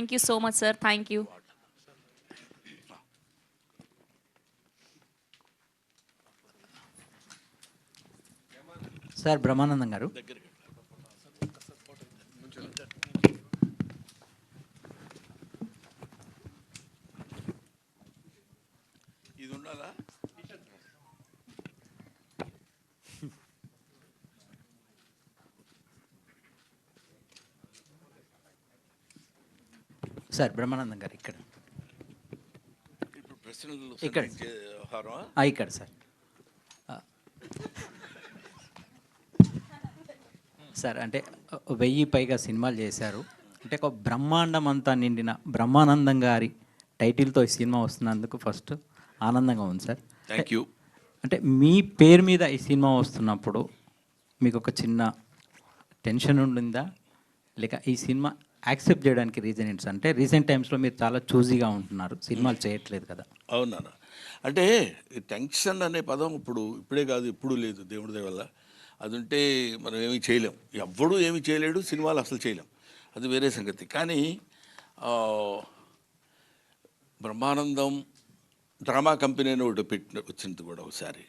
Thank you so much sir, thank you. Sir Brahmanandam గారు, ఇది ఉండాలా? సార్ బ్రహ్మానందం గారు ఇక్కడ ఇప్పుడు ప్రశ్నలు ఇక్కడ. వ్యవహారమా? ఇక్కడ సార్. సార్ అంటే 1000 పైగా సినిమాలు చేశారు. అంటే ఒక బ్రహ్మాండం అంతా నిండిన బ్రహ్మానందం గారి టైటిల్తో ఈ సినిమా వస్తున్నందుకు ఫస్ట్ ఆనందంగా ఉంది సార్. Thank you. అంటే మీ పేరు మీద ఈ సినిమా వస్తున్నప్పుడు మీకు ఒక చిన్న టెన్షన్ ఉండిందా, లేక ఈ సినిమా యాక్సెప్ట్ చేయడానికి రీజన్ ఏంటి సార్? అంటే రీసెంట్ టైమ్స్లో మీరు చాలా చూజీగా ఉంటున్నారు, సినిమాలు చేయట్లేదు కదా. అవునా? అంటే టెన్షన్ అనే పదం ఇప్పుడే కాదు, ఎప్పుడు లేదు, దేవుడి దయ వల్ల. అది ఉంటే మనం ఏమీ చేయలేం, ఎవ్వడూ ఏమీ చేయలేడు, సినిమాలు అసలు చేయలేం, అది వేరే సంగతి. కానీ బ్రహ్మానందం డ్రామా కంపెనీ అని ఒకటి వచ్చింది కూడా ఒకసారి.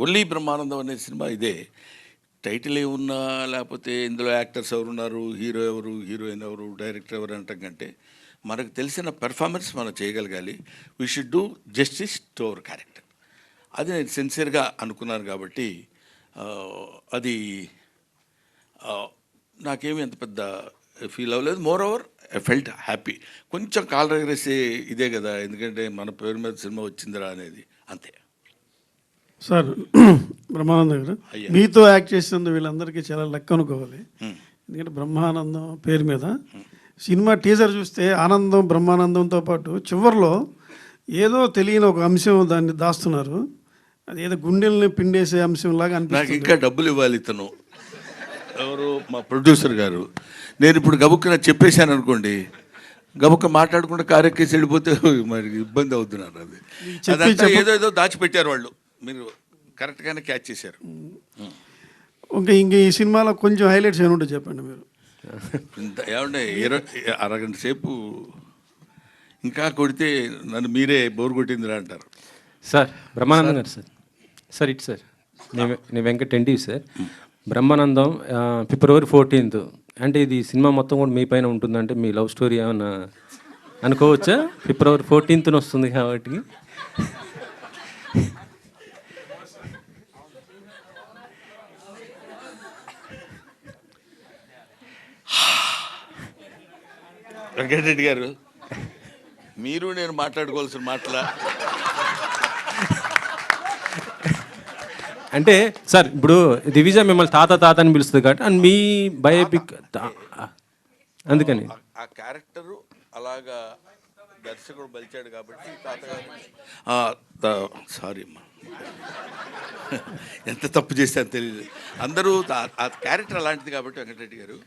ఓన్లీ బ్రహ్మానందం అనే సినిమా ఇదే. టైటిల్ ఏమున్నా, లేకపోతే ఇందులో యాక్టర్స్ ఎవరున్నారు, హీరో ఎవరు, హీరోయిన్ ఎవరు, డైరెక్టర్ ఎవరు అనటం కంటే మనకు తెలిసిన పెర్ఫార్మెన్స్ మనం చేయగలగాలి. We should do justice to our character. అది నేను సిన్సియర్గా అనుకున్నాను కాబట్టి అది నాకేమీ అంత పెద్ద ఫీల్ అవ్వలేదు. More over I felt happy. కొంచెం కాలు ఎగరేసే ఇదే కదా, ఎందుకంటే మన పేరు మీద సినిమా వచ్చిందిరా అనేది, అంతే. సార్ బ్రహ్మానందం గారు, మీతో యాక్ట్ చేసినందుకు వీళ్ళందరికీ చాలా లెక్క అనుకోవాలి. ఎందుకంటే బ్రహ్మానందం పేరు మీద సినిమా టీజర్ చూస్తే ఆనందం బ్రహ్మానందంతో పాటు చివరిలో ఏదో తెలియని ఒక అంశం దాన్ని దాస్తున్నారు. అది ఏదో గుండెల్ని పిండేసే అంశం లాగా నాకు అనిపిస్తుంది. ఇంకా డబ్బులు ఇవ్వాలి ఇతను ఎవరు, మా ప్రొడ్యూసర్ గారు. నేను ఇప్పుడు గబుక్కున చెప్పేశాను అనుకోండి, గబుక్క మాట్లాడకుండా కారెక్కేసి వెళ్ళిపోతే మరి ఇబ్బంది అవుతున్నారు. అది అదంతా ఏదో దాచిపెట్టారు వాళ్ళు, మీరు కరెక్ట్గానే క్యాచ్ చేశారు. ఇంక ఈ సినిమాలో కొంచెం హైలైట్స్ ఏమి ఉంటాయి చెప్పండి మీరు. ఏమంటే అరగంట సేపు ఇంకా కొడితే నన్ను మీరే బోర్ కొట్టిందిరా అంటారు. Sir Brahmanandam garu sir. Sir ఇటు సార్, నేను Venkat NT sir. Brahmanandam February 14th. అంటే ఇది సినిమా మొత్తం కూడా మీ పైన ఉంటుందంటే మీ లవ్ స్టోరీ ఏమన్నా అనుకోవచ్చా? February 14th వస్తుంది కాబట్టి. వెంకటరెడ్డి గారు, మీరు నేను మాట్లాడుకోవాల్సిన మాటలా? అంటే సార్ ఇప్పుడు దివిజ మిమ్మల్ని తాత తాత అని పిలుస్తుంది కాబట్టి అండ్ మీ బయోపిక్ అందుకని ఆ క్యారెక్టరు అలాగా దర్శకుడు బలిచాడు కాబట్టి తాతగారు. సారీ అమ్మా, ఎంత తప్పు చేశాను తెలియదు. అందరూ ఆ క్యారెక్టర్ అలాంటిది కాబట్టి వెంకటరెడ్డి గారు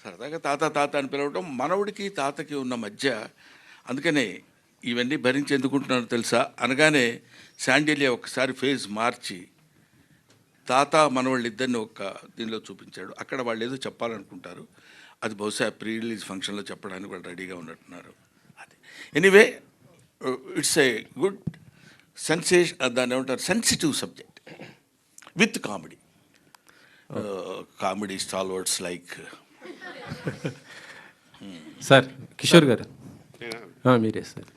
సరదాగా తాత తాత అని పిలవడం మనవుడికి తాతకి ఉన్న మధ్య. అందుకనే ఇవన్నీ భరించి ఎందుకుంటున్నాను తెలుసా? అనగానే శాండిలియా ఒకసారి ఫేజ్ మార్చి తాత మనవాళ్ళు ఇద్దరిని ఒక దీనిలో చూపించాడు. అక్కడ వాళ్ళు ఏదో చెప్పాలనుకుంటారు, అది బహుశా ప్రీ రిలీజ్ ఫంక్షన్లో చెప్పడానికి వాళ్ళు రెడీగా ఉన్నట్టున్నారు. అది anyway, it's a good sensation, దాన్ని ఏమంటారు, sensitive subject with comedy. Comedy stalwarts like sir Kishore గారు. మీరే సార్.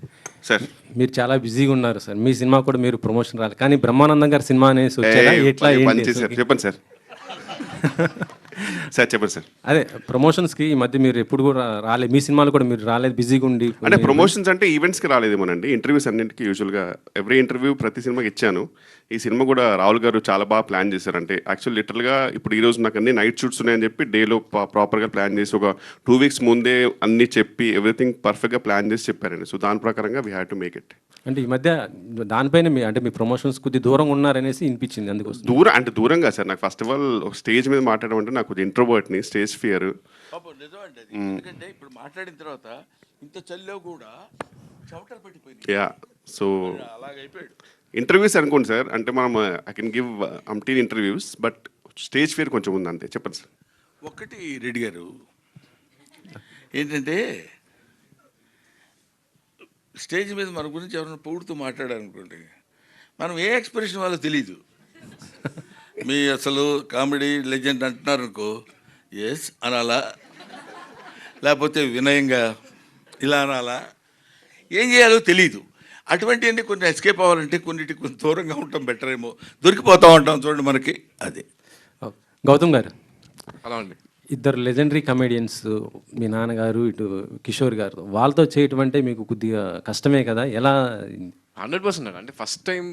సార్ మీరు చాలా బిజీగా ఉన్నారు సార్, మీ సినిమా కూడా మీరు ప్రమోషన్ రాలి, కానీ బ్రహ్మానందం గారి సినిమా అనేసి వచ్చారా ఎట్లా? చెప్పండి సార్. సార్ చెప్పండి సార్. అదే ప్రమోషన్స్కి ఈ మధ్య మీరు ఎప్పుడు కూడా రాలేదు, మీ సినిమాలు కూడా మీరు రాలేదు, బిజీగా ఉండి. అంటే ప్రమోషన్స్ అంటే ఈవెంట్స్కి రాలేదేమోనండి, ఇంటర్వ్యూస్ అన్నింటికి యూజువల్గా ఎవ్రీ ఇంటర్వ్యూ ప్రతి సినిమాకి ఇచ్చాను. ఈ సినిమా కూడా రాహుల్ గారు చాలా బాగా ప్లాన్ చేశారు. అంటే యాక్చువల్ లిటరల్గా ఇప్పుడు ఈరోజు నాకు అన్ని నైట్ షూట్స్ ఉన్నాయని చెప్పి డేలో ప్రాపర్గా ప్లాన్ చేసి ఒక 2 weeks ముందే అన్నీ చెప్పి ఎవ్రీథింగ్ పర్ఫెక్ట్గా ప్లాన్ చేసి చెప్పారండి. సో దాని ప్రకారంగా we have to make it. అంటే ఈ మధ్య దానిపైన మీ ప్రమోషన్స్ కొద్ది దూరంగా ఉన్నారనేసి వినిపించింది, అందుకోసం. దూరంగా సార్, నాకు ఫస్ట్ ఆఫ్ ఆల్ ఒక స్టేజ్ మీద మాట్లాడడం అంటే నాకు ఇంట్రోవర్ట్ని, స్టేజ్ ఫియర్. నిజమండి అది. ఎందుకంటే ఇప్పుడు మాట్లాడిన తర్వాత ఇంత చల్లో కూడా చెమటలు పట్టిపోయింది. యా, సో అలాగైపోయాడు. ఇంటర్వ్యూస్ అనుకోండి సార్, అంటే మనం I can give umpteen interviews, but stage fear కొంచెం ఉంది అంతే. చెప్పండి సార్. ఒకటి రెడ్డి గారు, ఏంటంటే స్టేజ్ మీద మన గురించి ఎవరైనా పొగుడుతూ మాట్లాడారనుకోండి, మనం ఏ ఎక్స్ప్రెషన్ వాళ్ళో తెలీదు. మీ అసలు కామెడీ లెజెండ్ అంటున్నారు అనుకో, ఎస్ అనాలా, లేకపోతే వినయంగా ఇలా అనాలా, ఏం చేయాలో తెలీదు. అటువంటివన్నీ కొన్ని ఎస్కేప్ అవ్వాలంటే కొన్నిటికి కొంచెం దూరంగా ఉంటాం బెటర్ ఏమో, దొరికిపోతూ ఉంటాం చూడండి మనకి. అది గౌతమ్ గారు, అలా అండి. ఇద్దరు లెజెండరీ కమెడియన్స్, మీ నాన్నగారు ఇటు కిషోర్ గారు, వాళ్ళతో చేయటం అంటే మీకు కొద్దిగా కష్టమే కదా, ఎలా? 100% అంటే ఫస్ట్ టైం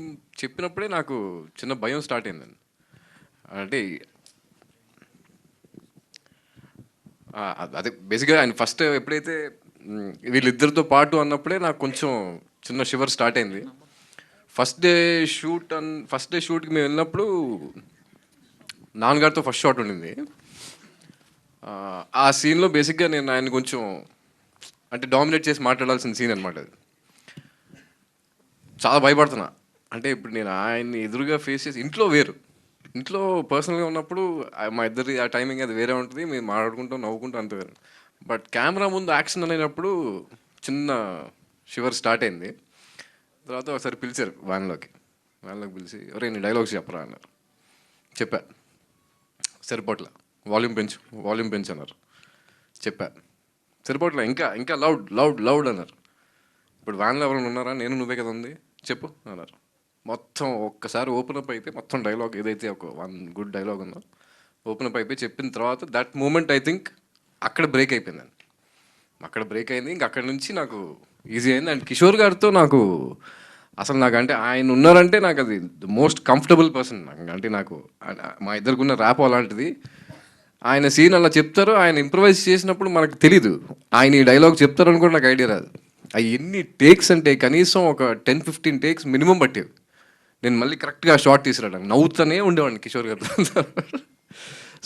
చెప్పినప్పుడే నాకు చిన్న భయం స్టార్ట్ అయిందండి. అంటే అదే బేసిక్గా ఆయన ఫస్ట్ ఎప్పుడైతే వీళ్ళిద్దరితో పాటు అన్నప్పుడే నాకు కొంచెం చిన్న షివర్ స్టార్ట్ అయింది. ఫస్ట్ డే షూట్కి మేము వెళ్ళినప్పుడు నాన్నగారితో ఫస్ట్ షాట్ ఉండింది. ఆ సీన్లో బేసిక్గా నేను ఆయన కొంచెం అంటే డామినేట్ చేసి మాట్లాడాల్సిన సీన్ అనమాట అది. చాలా భయపడుతున్నా. అంటే ఇప్పుడు నేను ఆయన్ని ఎదురుగా ఫేస్ చేసి ఇంట్లో పర్సనల్గా ఉన్నప్పుడు మా ఇద్దరి ఆ టైమింగ్ అది వేరే ఉంటుంది, మేము మాట్లాడుకుంటాం నవ్వుకుంటాం అంత వేరే. బట్ కెమెరా ముందు యాక్షన్ అనేటప్పుడు చిన్న షివర్ స్టార్ట్ అయింది. తర్వాత ఒకసారి పిలిచారు వ్యాన్లోకి పిలిచి, ఎవరే నీ డైలాగ్స్ చెప్పరా అన్నారు. చెప్పా, సరిపోట్ల, వాల్యూమ్ పెంచు అన్నారు. చెప్పా, సరిపోట్ల, ఇంకా లౌడ్ అన్నారు. ఇప్పుడు వ్యాన్లో ఎవరైనా ఉన్నారా, నేను నువ్వే కదా ఉంది, చెప్పు అన్నారు. మొత్తం ఒక్కసారి ఓపెన్ అప్ అయితే మొత్తం డైలాగ్ ఏదైతే ఒక 1 గుడ్ డైలాగ్ ఉందో ఓపెన్ అప్ అయిపోయి చెప్పిన తర్వాత దట్ మూమెంట్ ఐ థింక్ అక్కడ బ్రేక్ అయిపోయిందండి. అక్కడ బ్రేక్ అయింది. ఇంక అక్కడ నుంచి నాకు ఈజీ అయింది. అండ్ కిషోర్ గారితో నాకు అసలు అంటే ఆయన ఉన్నారంటే నాకు అది ద మోస్ట్ కంఫర్టబుల్ పర్సన్. అంటే నాకు మా ఇద్దరికున్న ర్యాప్ అలాంటిది. ఆయన సీన్ అలా చెప్తారు, ఆయన ఇంప్రవైజ్ చేసినప్పుడు మనకు తెలీదు ఆయన ఈ డైలాగ్ చెప్తారని కూడా నాకు ఐడియా రాదు. అవి ఎన్ని టేక్స్ అంటే కనీసం ఒక 10-15 టేక్స్ మినిమం పట్టేవి. నేను మళ్ళీ కరెక్ట్గా షార్ట్ తీసుకురావడానికి నవ్వుతూనే ఉండేవాడిని కిషోర్ గారితో.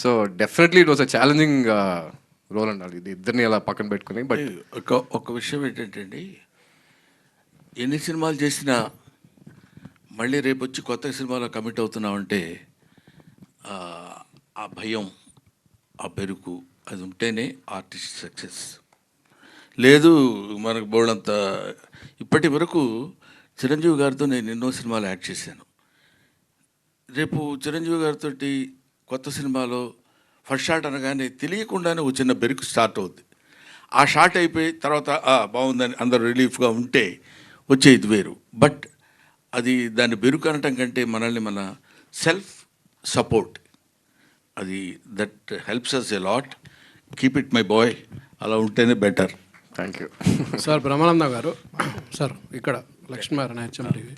So definitely it was a challenging role అండి. ఇది ఇద్దరిని అలా పక్కన పెట్టుకుని. బట్ ఒక విషయం ఏంటంటే అండి, ఎన్ని సినిమాలు చేసినా మళ్ళీ రేపు వచ్చి కొత్త సినిమాలో కమిట్ అవుతున్నామంటే ఆ భయం, ఆ బెరుకు అది ఉంటేనే ఆర్టిస్ట్ సక్సెస్. లేదు మనకు బోల్డంత. ఇప్పటి వరకు చిరంజీవి గారితో నేను ఎన్నో సినిమాలు యాక్ట్ చేశాను. రేపు చిరంజీవి గారితో కొత్త సినిమాలో ఫస్ట్ షాట్ అనగానే తెలియకుండానే ఒక చిన్న బెరుకు స్టార్ట్ అవుద్ది. ఆ షాట్ అయిపోయి తర్వాత బాగుందని అందరూ రిలీఫ్గా ఉంటే వచ్చేది వేరు. బట్ అది దాన్ని బెరుకు అనటం కంటే మనల్ని మన సెల్ఫ్ సపోర్ట్, అది that helps us a lot. Keep it my boy, అలా ఉంటేనే better. Thank you sir. Brahmanandam garu sir, ఇక్కడ లక్ష్మీనారాయణ హెచ్ఎంటీవీ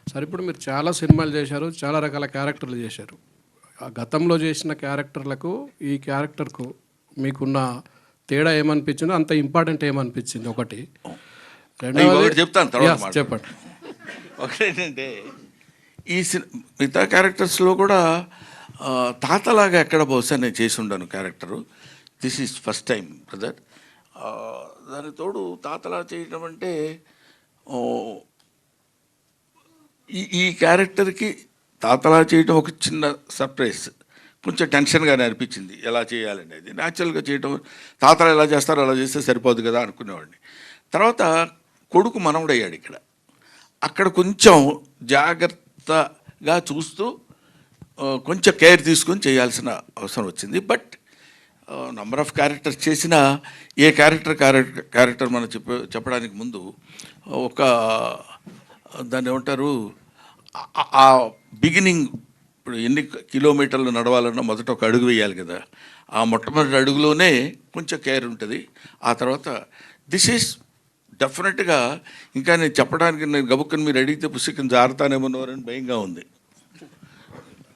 సార్. ఇప్పుడు మీరు చాలా సినిమాలు చేశారు, చాలా రకాల క్యారెక్టర్లు చేశారు. ఆ గతంలో చేసిన క్యారెక్టర్లకు ఈ క్యారెక్టర్కు మీకున్న తేడా ఏమనిపించిందో, అంత ఇంపార్టెంట్ ఏమనిపించింది ఒకటి. ఒకటి చెప్తాను తర్వాత చెప్పండి. ఒకటేంటంటే ఈ మిగతా క్యారెక్టర్స్లో కూడా తాతలాగా ఎక్కడ బహుశా నేను చేసి ఉండను character. This is first time brother. దాని తోడు తాతలా చేయడం అంటే ఈ క్యారెక్టర్కి తాతలా చేయడం ఒక చిన్న సర్ప్రైజ్. కొంచెం టెన్షన్గానే అనిపించింది ఎలా చేయాలనేది. న్యాచురల్గా చేయడం, తాతలు ఎలా చేస్తారో అలా చేస్తే సరిపోదు కదా అనుకునేవాడిని. తర్వాత కొడుకు మనవడయ్యాడు ఇక్కడ. అక్కడ కొంచెం జాగ్రత్తగా చూస్తూ కొంచెం కేర్ తీసుకొని చేయాల్సిన అవసరం వచ్చింది. బట్ నంబర్ ఆఫ్ క్యారెక్టర్స్ చేసిన ఏ క్యారెక్టర్ మనం చెప్పడానికి ముందు ఒక దాన్ని ఏమంటారు, ఆ బిగినింగ్. ఇప్పుడు ఎన్ని కిలోమీటర్లు నడవాలన్నా మొదట ఒక అడుగు వేయాలి కదా. ఆ మొట్టమొదటి అడుగులోనే కొంచెం కేర్ ఉంటుంది. ఆ తర్వాత దిస్ ఈజ్ డెఫినెట్గా, ఇంకా నేను చెప్పడానికి నేను గబుక్కని మీరు అడిగితే పుస్తకం జారుతానేమోనని భయంగా ఉంది.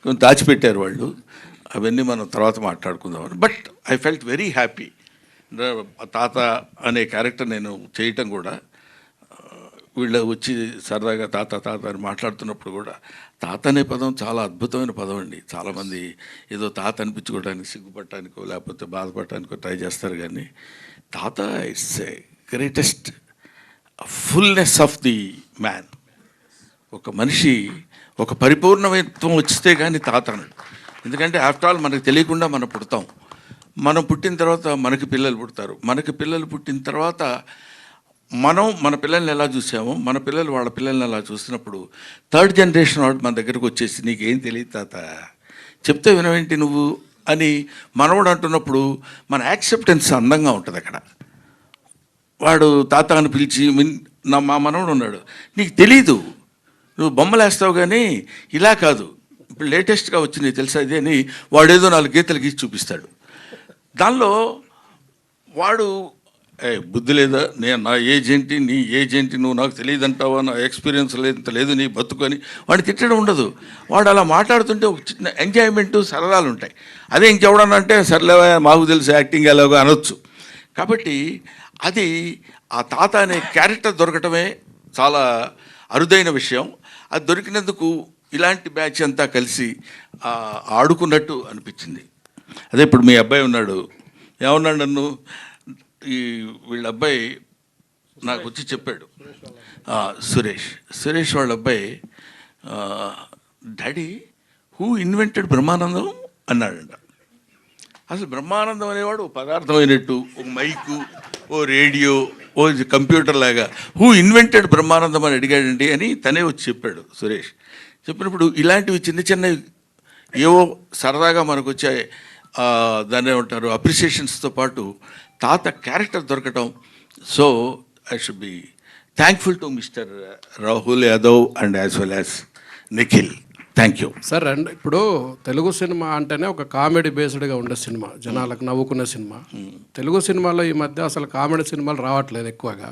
కొంచెం దాచిపెట్టారు వాళ్ళు, అవన్నీ మనం తర్వాత మాట్లాడుకుందామని. But I felt very happy. తాత అనే క్యారెక్టర్ నేను చేయటం కూడా, వీళ్ళు వచ్చి సరదాగా తాత తాత అని మాట్లాడుతున్నప్పుడు కూడా, తాత అనే పదం చాలా అద్భుతమైన పదం అండి. చాలామంది ఏదో తాత అనిపించుకోవడానికి సిగ్గుపడటానికో లేకపోతే బాధపడటానికో ట్రై చేస్తారు, కానీ తాత it's a greatest fullness of the man. ఒక మనిషి ఒక పరిపూర్ణత్వం వచ్చితే కానీ తాత అన్నాడు. ఎందుకంటే ఆఫ్టర్ ఆల్ మనకు తెలియకుండా మనం పుడతాం. మనం పుట్టిన తర్వాత మనకి పిల్లలు పుడతారు. మనకి పిల్లలు పుట్టిన తర్వాత మనం మన పిల్లల్ని ఎలా చూసామో మన పిల్లలు వాళ్ళ పిల్లల్ని ఎలా చూసినప్పుడు థర్డ్ జనరేషన్ వాడు మన దగ్గరకు వచ్చేసి నీకేం తెలియదు తాత చెప్తే వినవేంటి నువ్వు అని మనవడు అంటున్నప్పుడు మన యాక్సెప్టెన్స్ అందంగా ఉంటుంది అక్కడ. వాడు తాత అని పిలిచి మా మనవడు ఉన్నాడు, నీకు తెలీదు, నువ్వు బొమ్మలు వేస్తావు కానీ ఇలా కాదు, ఇప్పుడు లేటెస్ట్గా వచ్చింది తెలుసా ఇది అని వాడేదో 4 గీతలు గీసి చూపిస్తాడు. దానిలో వాడు బుద్ధి లేదా, నేను నా ఏజ్ ఏంటి నీ ఏజ్ ఏంటి నువ్వు నాకు తెలియదు అంటావా, నా ఎక్స్పీరియన్స్ లేదు నీ బతుకొని వాడిని తిట్టడం ఉండదు. వాడు అలా మాట్లాడుతుంటే ఒక చిన్న ఎంజాయ్మెంటు సరదాలు ఉంటాయి. అదే ఇంకెవడన్నా అంటే సర్లేవా మాకు తెలుసు యాక్టింగ్ ఎలాగో అనొచ్చు. కాబట్టి అది ఆ తాత అనే క్యారెక్టర్ దొరకటమే చాలా అరుదైన విషయం. అది దొరికినందుకు ఇలాంటి బ్యాచ్ అంతా కలిసి ఆడుకున్నట్టు అనిపించింది. అదే ఇప్పుడు మీ అబ్బాయి ఉన్నాడు, ఏమన్నాడు నన్ను, వీళ్ళ అబ్బాయి నాకు వచ్చి చెప్పాడు, సురేష్ వాళ్ళ అబ్బాయి, డాడీ హూ ఇన్వెంటెడ్ బ్రహ్మానందం అన్నాడంట. అసలు బ్రహ్మానందం అనేవాడు ఓ పదార్థం అయినట్టు, ఒక మైకు, ఓ రేడియో, ఓ కంప్యూటర్ లాగా హూ ఇన్వెంటెడ్ బ్రహ్మానందం అని అడిగాడండి అని తనే వచ్చి చెప్పాడు సురేష్. చెప్పినప్పుడు ఇలాంటివి చిన్న చిన్నవి ఏవో సరదాగా మనకు వచ్చే దాన్ని ఏమంటారు అప్రిసియేషన్స్తో పాటు తాత క్యారెక్టర్ దొరకటం. So I should be thankful to mister Rahul Yadav and as well as Nikhil. Thank you sir. And ఇప్పుడు తెలుగు సినిమా అంటేనే ఒక కామెడీ బేస్డ్గా ఉండే సినిమా, జనాలకు నవ్వుకునే సినిమా. తెలుగు సినిమాలో ఈ మధ్య అసలు కామెడీ సినిమాలు రావట్లేదు ఎక్కువగా.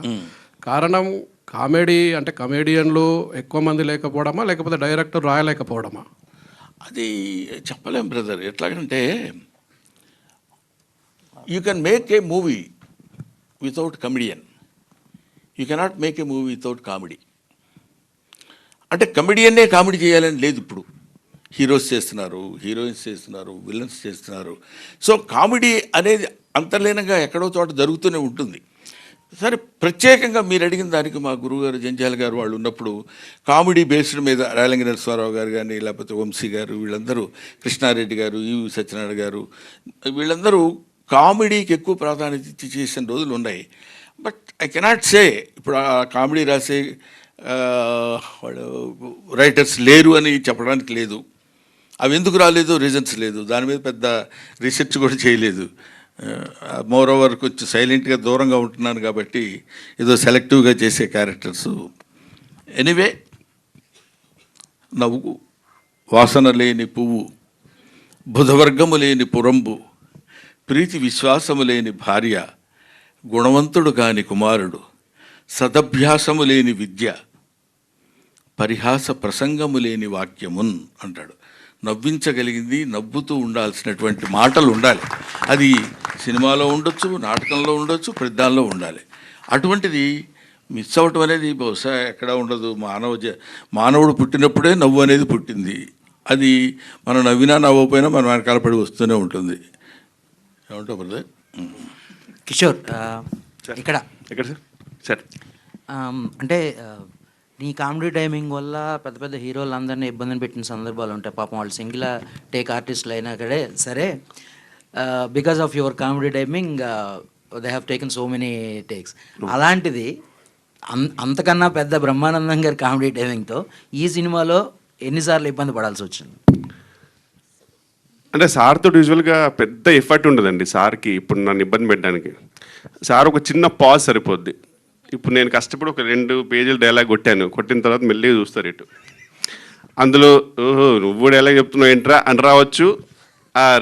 కారణం కామెడీ అంటే కమేడియన్లు ఎక్కువ మంది లేకపోవడమా, లేకపోతే డైరెక్టర్ రాయలేకపోవడమా? అది చెప్పలేం బ్రదర్. ఎట్లాగంటే you can make a movie without comedian, you cannot make a movie without comedy. అంటే కమెడియన్నే కామెడీ చేయాలని లేదు. ఇప్పుడు హీరోస్ చేస్తున్నారు, హీరోయిన్స్ చేస్తున్నారు, విలన్స్ చేస్తున్నారు. సో కామెడీ అనేది అంతర్లీనంగా ఎక్కడో చోట జరుగుతూనే ఉంటుంది. సరే, ప్రత్యేకంగా మీరు అడిగిన దానికి మా గురువుగారు జంజాల గారు వాళ్ళు ఉన్నప్పుడు కామెడీ బేస్డ్ మీద రాయలంగి నరసింహారావు గారు కానీ, లేకపోతే వంశీ గారు, వీళ్ళందరూ, కృష్ణారెడ్డి గారు, ఈవి సత్యనారాయణ గారు, వీళ్ళందరూ కామెడీకి ఎక్కువ ప్రాధాన్యత ఇచ్చి చేసిన రోజులు ఉన్నాయి. బట్ ఐ కెనాట్ సే ఇప్పుడు ఆ కామెడీ రాసే వాళ్ళు రైటర్స్ లేరు అని చెప్పడానికి లేదు. అవి ఎందుకు రాలేదు రీజన్స్ లేదు, దాని మీద పెద్ద రీసెర్చ్ కూడా చేయలేదు. మోర్ ఓవర్ కొంచెం సైలెంట్గా దూరంగా ఉంటున్నాను కాబట్టి ఏదో సెలెక్టివ్గా చేసే క్యారెక్టర్స్. ఎనీవే, నవ్వు వాసన లేని పువ్వు, బుధవర్గము లేని పురంబు, ప్రీతి విశ్వాసము లేని భార్య, గుణవంతుడు కాని కుమారుడు, సదభ్యాసము లేని విద్య, పరిహాస ప్రసంగము లేని వాక్యమున్ అంటాడు. నవ్వించగలిగింది, నవ్వుతూ ఉండాల్సినటువంటి మాటలు ఉండాలి. అది సినిమాలో ఉండొచ్చు, నాటకంలో ఉండొచ్చు, ప్రతిదానిలో ఉండాలి. అటువంటిది మిస్ అవ్వటం అనేది బహుశా ఎక్కడ ఉండదు. మానవుడు పుట్టినప్పుడే నవ్వు అనేది పుట్టింది. అది మనం నవ్వినా నవ్వకపోయినా మనం వెనకాల పడి వస్తూనే ఉంటుంది. ఏమంటావు బ్రదర్? కిషోర్, ఇక్కడ ఎక్కడ సార్? సార్ అంటే నీ కామెడీ టైమింగ్ వల్ల పెద్ద పెద్ద హీరోలు అందరినీ ఇబ్బందిని పెట్టిన సందర్భాలు ఉంటాయి. పాపం వాళ్ళు సింగిల్ టేక్ ఆర్టిస్టులు అయినా కడే సరే, because of your comedy timing they have taken so many takes. అలాంటిది అంతకన్నా పెద్ద బ్రహ్మానందం గారి కామెడీ టైమింగ్తో ఈ సినిమాలో ఎన్నిసార్లు ఇబ్బంది పడాల్సి వచ్చింది? అంటే సార్తో యూజువల్గా పెద్ద ఎఫర్ట్ ఉండదండి సార్కి ఇప్పుడు నన్ను ఇబ్బంది పెట్టడానికి. సార్ ఒక చిన్న పాజ్ సరిపోద్ది. ఇప్పుడు నేను కష్టపడి ఒక 2 పేజీలు డైలాగ్ కొట్టిన తర్వాత మెల్లిగా చూస్తారు ఇటు. అందులో ఓహో నువ్వు డైలాగ్ చెప్తున్నావు ఏంట్రా అని రావచ్చు,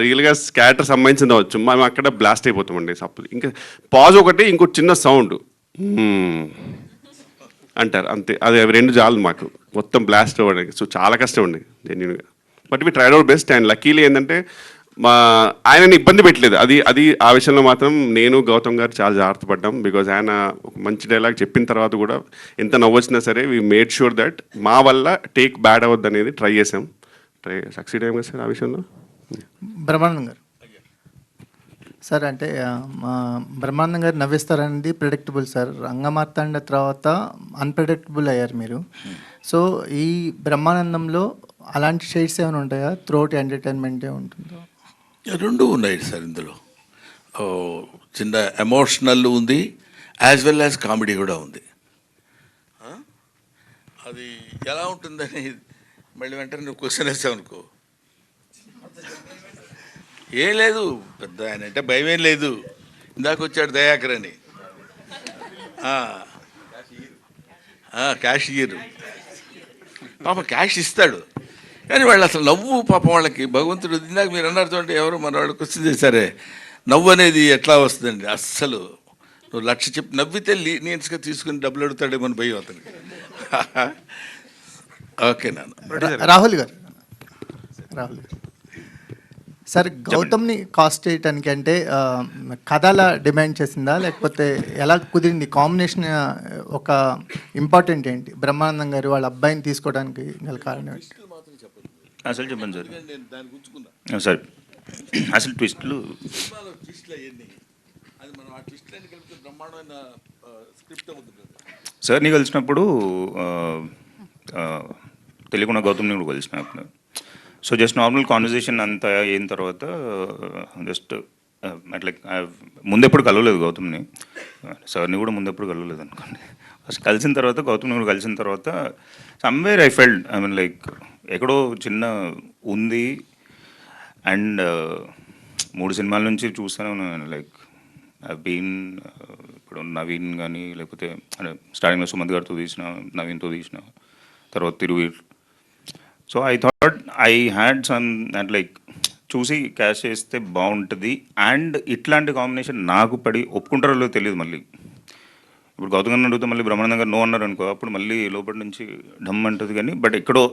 రియల్గా క్యారెక్టర్ సంబంధించింది అవ్వచ్చు. మేము అక్కడ బ్లాస్ట్ అయిపోతామండి. సపోజ్ ఇంకా పాజ్ ఒకటి, ఇంకోటి చిన్న సౌండ్ అంటారు అంతే. అది 2 చాలు మాకు మొత్తం బ్లాస్ట్ అవ్వడానికి. సో చాలా కష్టం అండి జెన్యున్గా. But we tried our best. And luckily ఏంటంటే ఆయనని ఇబ్బంది పెట్టలేదు. అది ఆ విషయంలో మాత్రం నేను గౌతమ్ గారు చాలా జాగ్రత్త పడ్డాం. బికాజ్ ఆయన ఒక మంచి డైలాగ్ చెప్పిన తర్వాత కూడా ఎంత నవ్వొచ్చినా సరే వీ మేడ్ షూర్ దట్ మా వల్ల టేక్ బ్యాడ్ అవ్వద్దు అనేది ట్రై చేసాం. సక్సీడ్ అయ్యాం కదా సార్ ఆ విషయంలో. బ్రహ్మానందం గారు సార్, అంటే బ్రహ్మానందం గారు నవ్విస్తారనేది ప్రెడిక్టబుల్ సార్. రంగమార్తాండ తర్వాత అన్ప్రెడిక్టబుల్ అయ్యారు మీరు. సో ఈ బ్రహ్మానందంలో అలాంటి షేడ్స్ ఏమైనా ఉంటాయా? త్రోట్ ఎంటర్టైన్మెంటే ఉంటుందా? 2 ఉన్నాయి సార్ ఇందులో. చిన్న ఎమోషనల్ ఉంది యాజ్ వెల్ యాజ్ కామెడీ కూడా ఉంది. అది ఎలా ఉంటుందని మళ్ళీ వెంటనే నువ్వు క్వశ్చన్ వేసావు అనుకో, ఏం లేదు పెద్ద ఆయన అంటే భయం ఏం లేదు. ఇందాక వచ్చాడు దయాకర్ అని, క్యాషియర్, పాప క్యాష్ ఇస్తాడు కానీ వాళ్ళు అసలు నవ్వు పాపం వాళ్ళకి భగవంతుడు. ఇందాక మీరు అన్నారు చూడండి, ఎవరు మన వాళ్ళు క్వశ్చన్ చేశారే, నవ్వు అనేది ఎట్లా వస్తుందండి. అస్సలు నువ్వు 1,00,000 చెప్పి నవ్వితే లీనియన్స్గా తీసుకుని డబ్బులు అడుగుతాడేమని భయం అతనికి. ఓకే నాన్న. రాహుల్ గారు సార్, గౌతమ్ని కాస్ట్ చేయటానికి అంటే కథల డిమాండ్ చేసిందా, లేకపోతే ఎలా కుదిరింది కాంబినేషన్? ఒక ఇంపార్టెంట్ ఏంటి బ్రహ్మానందం గారు వాళ్ళ అబ్బాయిని తీసుకోవడానికి గల కారణం ఏంటి? అసలు చెప్పండి సార్. సార్ అసలు ట్విస్టులు సార్ని కలిసినప్పుడు తెలియకుండా గౌతమ్ని కూడా కలిసినప్పుడు, సో జస్ట్ నార్మల్ కాన్వర్జేషన్ అంతా అయిన తర్వాత జస్ట్ అట్లా ముందెప్పుడు కలవలేదు గౌతమ్ని, సార్ని కూడా ముందెప్పుడు కలవలేదు అనుకోండి. ఫస్ట్ కలిసిన తర్వాత గౌతమ్ని కూడా కలిసిన తర్వాత somewhere I felt, I mean like ఎక్కడో చిన్న ఉంది. అండ్ 3 సినిమాల నుంచి చూస్తూనే ఉన్నాను, లైక్ బీన్ ఇప్పుడు నవీన్ కానీ, లేకపోతే స్టార్టింగ్లో సుమంత్ గారితో తీసిన, నవీన్తో తీసిన, తర్వాత Thiruveer. So I thought I had some and like చూసి క్యాష్ చేస్తే బాగుంటుంది. అండ్ ఇట్లాంటి కాంబినేషన్ నాకు పడి ఒప్పుకుంటారో తెలియదు. మళ్ళీ ఇప్పుడు గౌతమ్ గారిని అడిగితే మళ్ళీ బ్రహ్మానందం గారు నో అన్నారు అనుకో, అప్పుడు మళ్ళీ లోపల నుంచి ఢమ్ అంటుంది. కానీ బట్ ఎక్కడో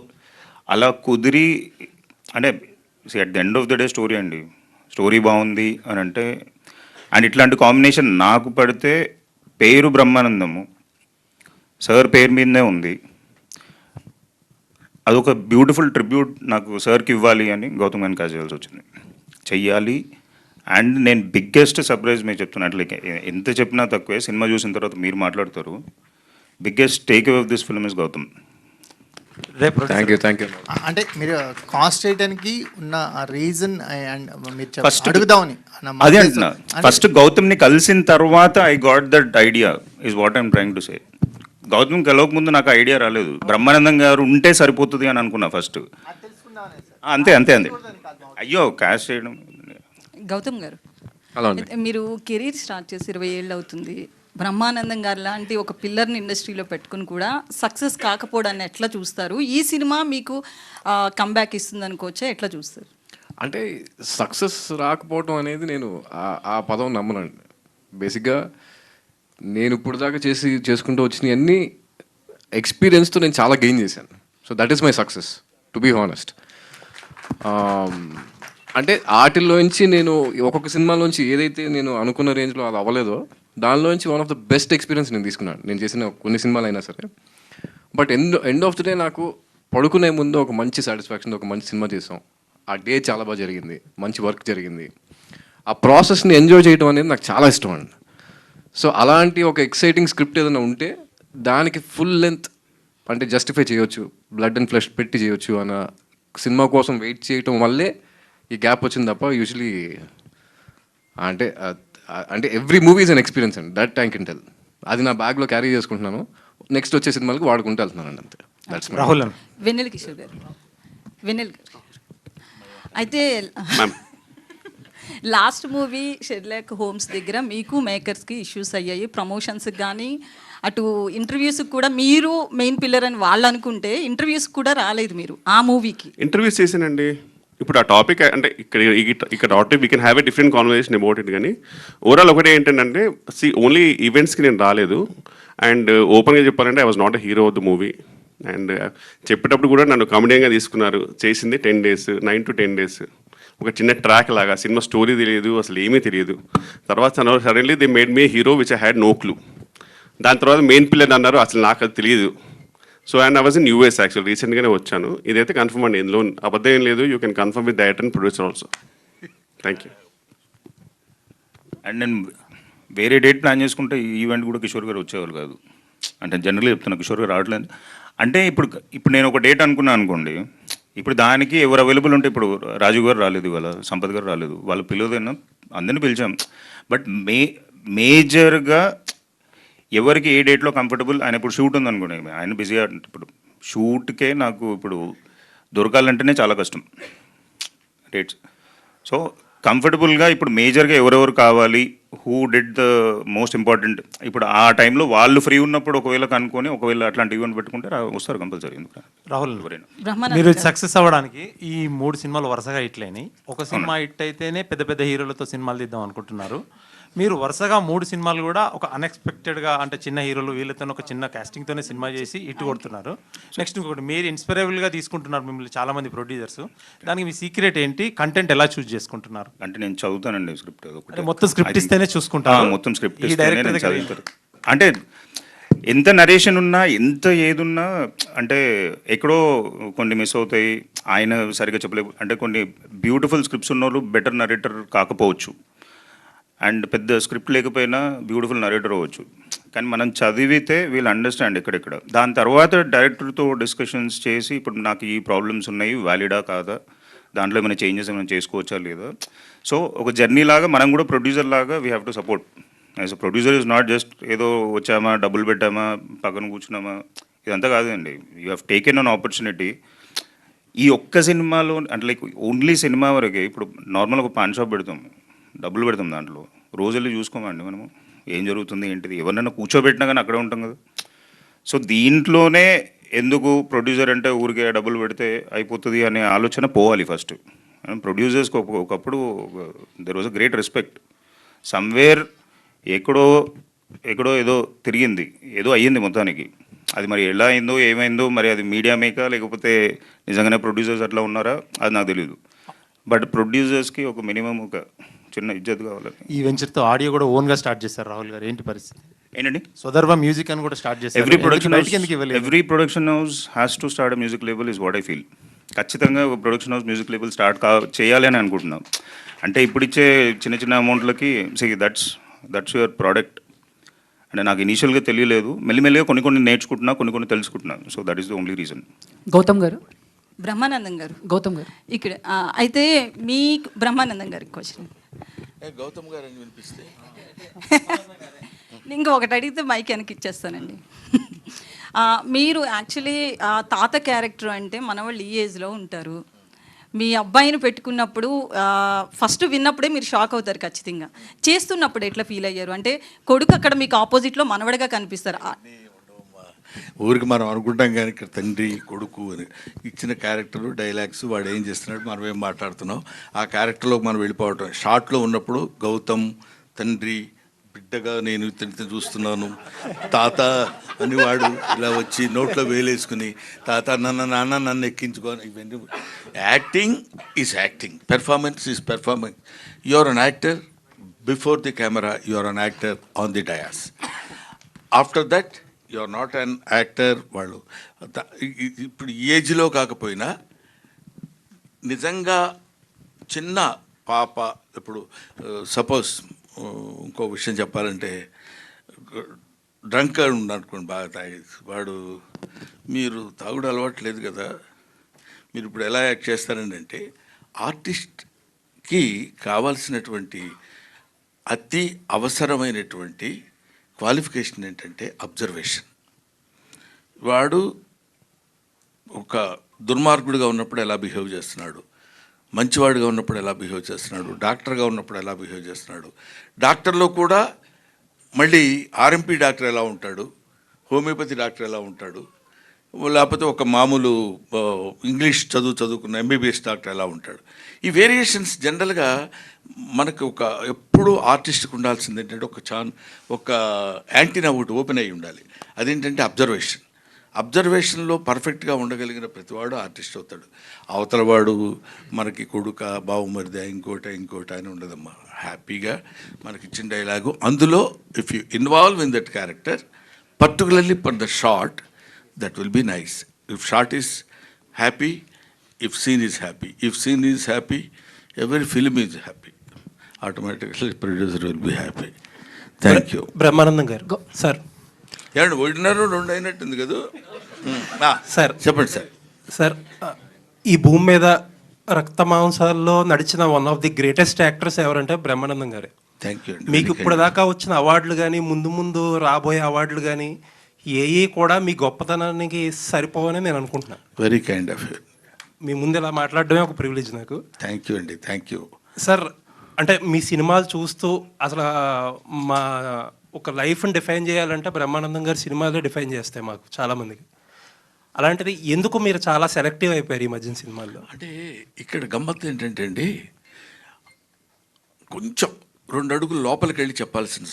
అలా కుదిరి, అంటే at the end of the day story అండి, స్టోరీ బాగుంది అని అంటే. అండ్ ఇట్లాంటి కాంబినేషన్ నాకు పడితే పేరు బ్రహ్మానందము సార్ పేరు మీదనే ఉంది, అదొక బ్యూటిఫుల్ ట్రిబ్యూట్ నాకు సార్కి ఇవ్వాలి అని గౌతమ్ గారిని కాల్ చేయాల్సి వచ్చింది, చెయ్యాలి. అండ్ నేను బిగ్గెస్ట్ సర్ప్రైజ్ మీకు చెప్తున్నాను, లైక్ ఎంత చెప్పినా తక్కువే. సినిమా చూసిన తర్వాత మీరు మాట్లాడతారు, biggest take away of this film is Gautam. Thank you. అంటే మీరు కాస్ట్ చేయడానికి ఉన్న రీజన్ అండ్ మీరు ఫస్ట్ అడుగుదామని అదే అంటున్నా. ఫస్ట్ గౌతమ్ని కలిసిన తర్వాత I got that idea is what I'm trying to say. Gautam కలవక ముందు నాకు ఐడియా రాలేదు, బ్రహ్మానందం గారు ఉంటే సరిపోతుంది అని అనుకున్నా ఫస్ట్. అంతే అంతే అంతే. అయ్యో క్యాష్ చేయడం. గౌతమ్ గారు, అలా మీరు కెరీర్ స్టార్ట్ చేసి 20 ఏళ్ళు అవుతుంది. బ్రహ్మానందం గారు లాంటి ఒక పిల్లర్ని ఇండస్ట్రీలో పెట్టుకుని కూడా సక్సెస్ కాకపోవడాన్ని ఎట్లా చూస్తారు? ఈ సినిమా మీకు కంబ్యాక్ ఇస్తుంది అనుకోవచ్చా, ఎట్లా చూస్తారు? అంటే సక్సెస్ రాకపోవడం అనేది నేను ఆ పదం నమ్మనండి. బేసిక్గా నేను ఇప్పుడు దాకా చేసుకుంటూ వచ్చిన అన్ని ఎక్స్పీరియన్స్తో నేను చాలా గెయిన్ చేశాను. So that is my success, to be honest. అంటే ఆటిల్లోంచి నేను ఒక్కొక్క సినిమాలోంచి ఏదైతే నేను అనుకున్న రేంజ్లో అది అవ్వలేదో దానిలోంచి one of the best experience నేను తీసుకున్నాను, నేను చేసిన కొన్ని సినిమాలు అయినా సరే. But end of the day నాకు పడుకునే ముందు ఒక మంచి సాటిస్ఫాక్షన్, ఒక మంచి సినిమా చేసాం, ఆ డే చాలా బాగా జరిగింది, మంచి వర్క్ జరిగింది, ఆ ప్రాసెస్ని ఎంజాయ్ చేయడం అనేది నాకు చాలా ఇష్టం అండి. సో అలాంటి ఒక ఎక్సైటింగ్ స్క్రిప్ట్ ఏదైనా ఉంటే దానికి ఫుల్ లెంత్ అంటే జస్టిఫై చేయొచ్చు, బ్లడ్ అండ్ ఫ్లెష్ పెట్టి చేయొచ్చు అన్న సినిమా కోసం వెయిట్ చేయటం వల్లే ఈ గ్యాప్ వచ్చింది తప్ప యూజువలీ అంటే every movie is an experience అండి, దట్ ఐ కెన్ టెల్. అది నా బ్యాగ్లో క్యారీ చేసుకుంటున్నాను, నెక్స్ట్ వచ్చే సినిమాలకు వాడుకుంటూ వెళ్తున్నాను అంతే. దట్స్ రాహుల్ వెన్నెల కిషోర్ గారు, వెన్నెల గారు అయితే లాస్ట్ మూవీ షెర్లాక్ హోమ్స్ దగ్గర మీకు మేకర్స్కి ఇష్యూస్ అయ్యాయి, ప్రమోషన్స్కి కానీ అటు ఇంటర్వ్యూస్కి కూడా. మీరు మెయిన్ పిల్లర్ అని వాళ్ళు అనుకుంటే ఇంటర్వ్యూస్కి కూడా రాలేదు మీరు ఆ మూవీకి. ఇంటర్వ్యూస్ చేశానండి. ఇప్పుడు ఆ టాపిక్ అంటే ఇక్కడ topic we can have a different conversation about it. కానీ ఓవరాల్ ఒకటే ఏంటంటే ఓన్లీ ఈవెంట్స్కి నేను రాలేదు. అండ్ ఓపెన్గా చెప్పాలంటే I was not a hero of the movie. And చెప్పేటప్పుడు కూడా నన్ను కామెడీగా తీసుకున్నారు. చేసింది 10 days, 9 to 10 days, ఒక చిన్న ట్రాక్ లాగా. సినిమా స్టోరీ తెలియదు, అసలు ఏమీ తెలియదు. తర్వాత suddenly they made me hero which I had no clue. దాని తర్వాత మెయిన్ పిల్లర్ అన్నారు, అసలు నాకు అది తెలియదు. So and I was in US actual, రీసెంట్గానే వచ్చాను. ఇదైతే కన్ఫర్మ్ అండి, ఇందులో అబద్ధం ఏం లేదు. You can confirm with director and producer also. Thank you. And నేను వేరే డేట్ ప్లాన్ చేసుకుంటే ఈ ఈవెంట్ కూడా కిషోర్ గారు వచ్చేవాళ్ళు కాదు. అంటే జనరల్గా చెప్తున్నా, కిషోర్ గారు రావట్లేదు. అంటే ఇప్పుడు నేను ఒక డేట్ అనుకున్నాను అనుకోండి, ఇప్పుడు దానికి ఎవరు అవైలబుల్ ఉంటే, ఇప్పుడు రాజు గారు రాలేదు, ఇవాళ సంపత్ గారు రాలేదు, వాళ్ళు పిలవదైనా అందరినీ పిలిచాం. బట్ మేజర్గా ఎవరికి ఏ డేట్లో కంఫర్టబుల్. ఆయన ఇప్పుడు షూట్ ఉందనుకోండి, ఆయన బిజీగా ఇప్పుడు షూట్కే నాకు ఇప్పుడు దొరకాలంటేనే చాలా కష్టం డేట్స్. సో కంఫర్టబుల్గా ఇప్పుడు మేజర్గా ఎవరెవరు కావాలి, who did the most important, ఇప్పుడు ఆ టైంలో వాళ్ళు ఫ్రీ ఉన్నప్పుడు ఒకవేళ కనుక్కొని ఒకవేళ అట్లాంటి ఈవెంట్ పెట్టుకుంటే వస్తారు కంపల్సరీ. ఎందుకు రాహుల్, ఎవరైనా బ్రహ్మానందం మీరు గారు. సక్సెస్ అవ్వడానికి ఈ 3 సినిమాలు వరుసగా హిట్లేని, ఒక సినిమా హిట్ అయితేనే పెద్ద పెద్ద హీరోలతో సినిమాలు తీద్దాం అనుకుంటున్నారు. మీరు వరుసగా 3 సినిమాలు కూడా ఒక అన్ఎక్స్పెక్టెడ్గా, అంటే చిన్న హీరోలు వీళ్ళతో ఒక చిన్న కాస్టింగ్తోనే సినిమా చేసి ఇటు కొడుతున్నారు. నెక్స్ట్ ఇంకొకటి, మీరు ఇన్స్పైరబుల్గా తీసుకుంటున్నారు మిమ్మల్ని చాలామంది ప్రొడ్యూసర్స్. దానికి మీ సీక్రెట్ ఏంటి? కంటెంట్ ఎలా చూస్ చేసుకుంటున్నారు? అంటే నేను చదువుతానండి స్క్రిప్ట్. అంటే మొత్తం స్క్రిప్ట్ ఇస్తేనే చూసుకుంటారు? మొత్తం స్క్రిప్ట్ ఈ ఇస్తేనే డైరెక్టర్ నేను దగ్గర చదువుతాను. అంటే ఎంత నరేషన్ ఉన్నా, ఎంత ఏదున్నా, అంటే ఎక్కడో కొన్ని మిస్ అవుతాయి. ఆయన సరిగ్గా చెప్పలేవు. అంటే కొన్ని బ్యూటిఫుల్ స్క్రిప్ట్స్ ఉన్న వాళ్ళు బెటర్ నరేటర్ కాకపోవచ్చు, అండ్ పెద్ద స్క్రిప్ట్ లేకపోయినా బ్యూటిఫుల్ నరేటర్ అవ్వచ్చు. కానీ మనం చదివితే వీళ్ళు అండర్స్టాండ్ ఎక్కడెక్కడ. దాని తర్వాత డైరెక్టర్తో డిస్కషన్స్ చేసి, ఇప్పుడు నాకు ఈ ప్రాబ్లమ్స్ ఉన్నాయి, వ్యాలిడా కాదా, దాంట్లో ఏమైనా చేంజెస్ ఏమైనా చేసుకోవచ్చా లేదా. సో ఒక జర్నీ లాగా మనం కూడా ప్రొడ్యూసర్ లాగా we have to support. As a producer is not just ఏదో వచ్చామా, డబ్బులు పెట్టామా, పక్కన కూర్చున్నామా, ఇదంతా కాదండి. You have taken an opportunity. ఈ ఒక్క సినిమాలో అంటే లైక్ ఓన్లీ సినిమా వరకే. ఇప్పుడు నార్మల్ ఒక పాన్ షాప్ పెడతాం, డబ్బులు పెడతాం, దాంట్లో రోజుల్లో చూసుకోమండి మనము ఏం జరుగుతుంది ఏంటిది. ఎవరినైనా కూర్చోబెట్టినా కానీ అక్కడే ఉంటాం కదా. సో దీంట్లోనే ఎందుకు ప్రొడ్యూసర్ అంటే ఊరికే డబ్బులు పెడితే అయిపోతుంది అనే ఆలోచన పోవాలి ఫస్ట్. ప్రొడ్యూసర్స్కి ఒకప్పుడు there was a great respect. Somewhere ఎక్కడో ఏదో తిరిగింది, ఏదో అయ్యింది మొత్తానికి. అది మరి ఎలా అయిందో ఏమైందో, మరి అది మీడియా మేకా లేకపోతే నిజంగానే ప్రొడ్యూసర్స్ అట్లా ఉన్నారా అది నాకు తెలియదు. బట్ ప్రొడ్యూసర్స్కి ఒక మినిమం ఒక చిన్న ఇజ్జత్ కావాలి. ఈ వెంచర్తో ఆడియో కూడా ఓన్గా స్టార్ట్ చేశారు రాహుల్ గారు, ఏంటి పరిస్థితి? ఏంటండి? స్వదర్భ మ్యూజిక్ అని కూడా స్టార్ట్ చేశారు. Every production house has to start a music label is what I feel. ఖచ్చితంగా ఒక production house music label start చేయాలి అని అనుకుంటున్నాం. అంటే ఇప్పుడు ఇచ్చే చిన్న చిన్న అమౌంట్లకి దట్స్ యువర్ ప్రోడక్ట్. అంటే నాకు ఇనీషియల్గా తెలియలేదు, మెల్లిమెల్లిగా కొన్ని నేర్చుకుంటున్నా, కొన్ని తెలుసుకుంటున్నాను. So that is the only reason. Gautam garu, Brahmanandam గారు, గౌతమ్ గారు ఇక్కడ అయితే మీ బ్రహ్మానందం గారికి క్వశ్చన్. గౌతమ్ గారు అని వినిపిస్తే ఇంకా ఒకటి అడిగితే మైక్ వెనక్కి ఇచ్చేస్తానండి. మీరు యాక్చువల్లీ తాత క్యారెక్టర్ అంటే మన వాళ్ళు ఈ ఏజ్లో ఉంటారు. మీ అబ్బాయిని పెట్టుకున్నప్పుడు ఫస్ట్ విన్నప్పుడే మీరు షాక్ అవుతారు ఖచ్చితంగా. చేస్తున్నప్పుడు ఎట్లా ఫీల్ అయ్యారు? అంటే కొడుకు అక్కడ మీకు ఆపోజిట్లో మనవడగా కనిపిస్తారు. ఊరికి మనం అనుకుంటాం కానీ ఇక్కడ తండ్రి కొడుకు అని ఇచ్చిన క్యారెక్టరు డైలాగ్స్, వాడు ఏం చేస్తున్నాడు, మనం ఏం మాట్లాడుతున్నాం, ఆ క్యారెక్టర్లోకి మనం వెళ్ళిపోవటం. షార్ట్లో ఉన్నప్పుడు గౌతమ్ తండ్రి బిడ్డగా నేను ఇతనితో చూస్తున్నాను, తాత అని వాడు ఇలా వచ్చి నోట్లో వేలేసుకుని తాత నాన్న నన్ను ఎక్కించుకొని, ఇవన్నీ acting is acting, performance is performance. You are an actor before the camera, you are an actor on the dais. After that you are not an actor. వాళ్ళు ఇప్పుడు ఏజ్లో కాకపోయినా నిజంగా చిన్న పాప, ఇప్పుడు సపోజ్ ఇంకో విషయం చెప్పాలంటే, డ్రంకర్ ఉన్నాడుకోండి, బాగా తాగేసి వాడు, మీరు తాగుడు అలవాటు లేదు కదా, మీరు ఇప్పుడు ఎలా యాక్ట్ చేస్తారండి అంటే, ఆర్టిస్ట్కి కావాల్సినటువంటి అతి అవసరమైనటువంటి క్వాలిఫికేషన్ ఏంటంటే అబ్జర్వేషన్. వాడు ఒక దుర్మార్గుడిగా ఉన్నప్పుడు ఎలా బిహేవ్ చేస్తున్నాడు, మంచివాడిగా ఉన్నప్పుడు ఎలా బిహేవ్ చేస్తున్నాడు, డాక్టర్గా ఉన్నప్పుడు ఎలా బిహేవ్ చేస్తున్నాడు, డాక్టర్లో కూడా మళ్ళీ ఆర్ఎంపీ డాక్టర్ ఎలా ఉంటాడు, హోమియోపతి డాక్టర్ ఎలా ఉంటాడు, లేకపోతే ఒక మామూలు ఇంగ్లీష్ చదువుకున్న ఎంబీబీఎస్ డాక్టర్ ఎలా ఉంటాడు. ఈ వేరియేషన్స్ జనరల్గా మనకు ఎప్పుడూ ఆర్టిస్ట్కి ఉండాల్సింది ఏంటంటే ఒక యాంటీనా ఒకటి ఓపెన్ అయ్యి ఉండాలి. అదేంటంటే అబ్జర్వేషన్. అబ్జర్వేషన్లో పర్ఫెక్ట్గా ఉండగలిగిన ప్రతివాడు ఆర్టిస్ట్ అవుతాడు. అవతలవాడు మనకి కొడుక బావుమరిదా ఇంకోట అని ఉండదమ్మా. హ్యాపీగా మనకి ఇచ్చిన డైలాగు, అందులో if you involve in that character particularly for the short, that will be nice. If shot is happy, if scene is happy, if scene is happy, every film is happy. Automatically producer will be happy. Thank you. Brahmanandam garu sir, ఏమండి ఒకటిన్నర రెండు అయినట్టుంది కదా sir? చెప్పండి sir. Sir, ఈ భూమి మీద రక్త మాంసాల్లో నడిచిన one of the greatest actors ఎవరంటే బ్రహ్మానందం గారే. థ్యాంక్ యూ అండి. మీకు ఇప్పటిదాకా వచ్చిన అవార్డులు కానీ ముందు ముందు రాబోయే అవార్డులు కానీ ఏవి కూడా మీ గొప్పతనానికి సరిపోవని నేను అనుకుంటున్నాను. Very kind of you. మీ ముందు ఇలా మాట్లాడడమే ఒక ప్రివిలేజ్ నాకు. థ్యాంక్ యూ అండి. Thank you sir. అంటే మీ సినిమాలు చూస్తూ అసలు మా ఒక లైఫ్ని డిఫైన్ చేయాలంటే బ్రహ్మానందం గారి సినిమాలే డిఫైన్ చేస్తాయి మాకు చాలామందికి. అలాంటిది ఎందుకు మీరు చాలా సెలెక్టివ్ అయిపోయారు ఈ మధ్యన సినిమాల్లో? అంటే ఇక్కడ గమ్మత్తు ఏంటంటే అండి, కొంచెం 2 అడుగులు లోపలికి వెళ్ళి చెప్పాల్సిన,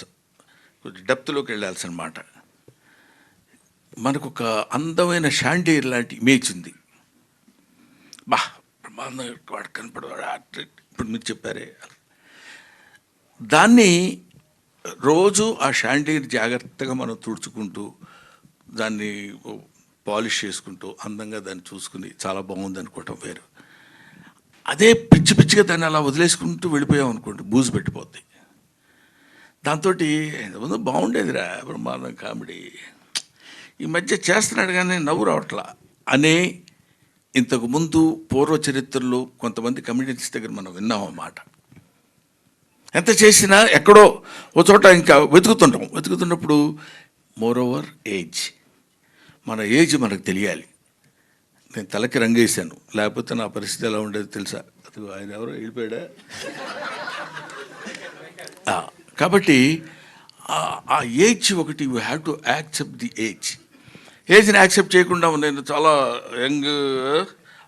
కొంచెం డెప్త్లోకి వెళ్ళాల్సిన మాట. మనకు ఒక అందమైన షాండీర్ లాంటి ఇమేజ్ ఉంది. బా బ్రహ్మానందం వాడు కనపడవాడు, ఇప్పుడు మీరు చెప్పారే, దాన్ని రోజు ఆ షాండీర్ జాగ్రత్తగా మనం తుడుచుకుంటూ దాన్ని పాలిష్ చేసుకుంటూ అందంగా దాన్ని చూసుకుని చాలా బాగుంది అనుకోవటం వేరు. అదే పిచ్చి పిచ్చిగా దాన్ని అలా వదిలేసుకుంటూ వెళ్ళిపోయాం అనుకోండి, బూజు పెట్టిపోద్ది. దాంతో ఎంతమంది బాగుండేదిరా బ్రహ్మాండం కామెడీ, ఈ మధ్య చేస్తున్నాడు కానీ నవ్వు రావట్లా అనే ఇంతకుముందు పూర్వ చరిత్రలో కొంతమంది కమెడియన్స్ దగ్గర మనం విన్నాం అన్నమాట. ఎంత చేసినా ఎక్కడో ఒక చోట ఇంకా వెతుకుతున్నప్పుడు మోర్ ఓవర్ ఏజ్, మన ఏజ్ మనకు తెలియాలి. నేను తలకి రంగేశాను, లేకపోతే నా పరిస్థితి ఎలా ఉండేది తెలుసా? అది ఆయన ఎవరో వెళ్ళిపోయాడా? కాబట్టి ఆ ఏజ్ ఒకటి, you have to accept the ఏజ్ని యాక్సెప్ట్ చేయకుండా నేను చాలా యంగ్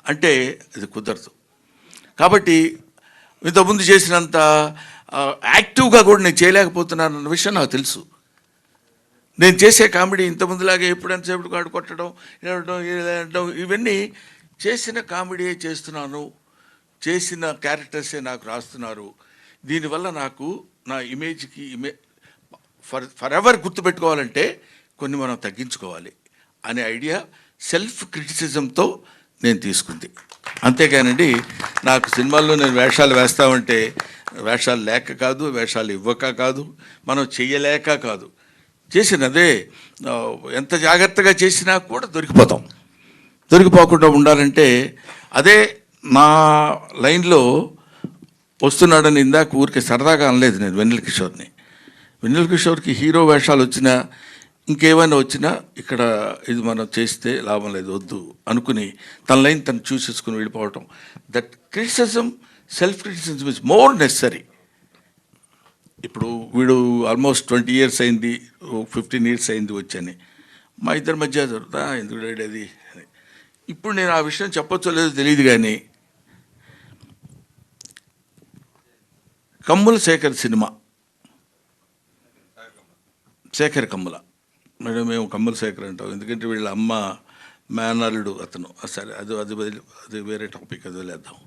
అంటే అది కుదరదు. కాబట్టి ఇంతకుముందు చేసినంత యాక్టివ్గా కూడా నేను చేయలేకపోతున్నాను అన్న విషయం నాకు తెలుసు. నేను చేసే కామెడీ ఇంతకుముందులాగే ఎప్పుడెంతసేపు కాడు కొట్టడం ఇవన్నీ చేసిన కామెడీయే చేస్తున్నాను, చేసిన క్యారెక్టర్సే నాకు రాస్తున్నారు. దీనివల్ల నాకు నా ఇమేజ్కి ఫర్ ఎవర్ గుర్తుపెట్టుకోవాలంటే కొన్ని మనం తగ్గించుకోవాలి అనే ఐడియా సెల్ఫ్ క్రిటిసిజంతో నేను తీసుకుంది. అంతేకానండి నాకు సినిమాల్లో నేను వేషాలు వేస్తామంటే వేషాలు లేక కాదు, వేషాలు ఇవ్వక కాదు, మనం చెయ్యలేక కాదు, చేసినదే ఎంత జాగ్రత్తగా చేసినా కూడా దొరికిపోకుండా ఉండాలంటే అదే నా లైన్లో వస్తున్నాడని ఇందాక ఊరికే సరదాగా అనలేదు నేను వెన్నెల కిషోర్ని. వెన్నెల కిషోర్కి హీరో వేషాలు వచ్చినా ఇంకేమైనా వచ్చినా ఇక్కడ ఇది మనం చేస్తే లాభం లేదు వద్దు అనుకుని తన లైన్ తను చూసేసుకుని వెళ్ళిపోవటం. That criticism, self criticism is more necessary. ఇప్పుడు వీడు ఆల్మోస్ట్ 20 years అయింది, 15 years అయింది వచ్చని, మా ఇద్దరి మధ్య దొరుకుతా ఎందుకు అది. ఇప్పుడు నేను ఆ విషయం చెప్పొచ్చో లేదో తెలియదు కానీ కమ్ముల శేఖర్ సినిమా, శేఖర్ కమ్ముల, మేడం మేము కమ్ముల శేఖర్ అంటాం ఎందుకంటే వీళ్ళ అమ్మ మేనల్లుడు అతను. సరే అది అది అది వేరే టాపిక్, అది వదిలేద్దాం.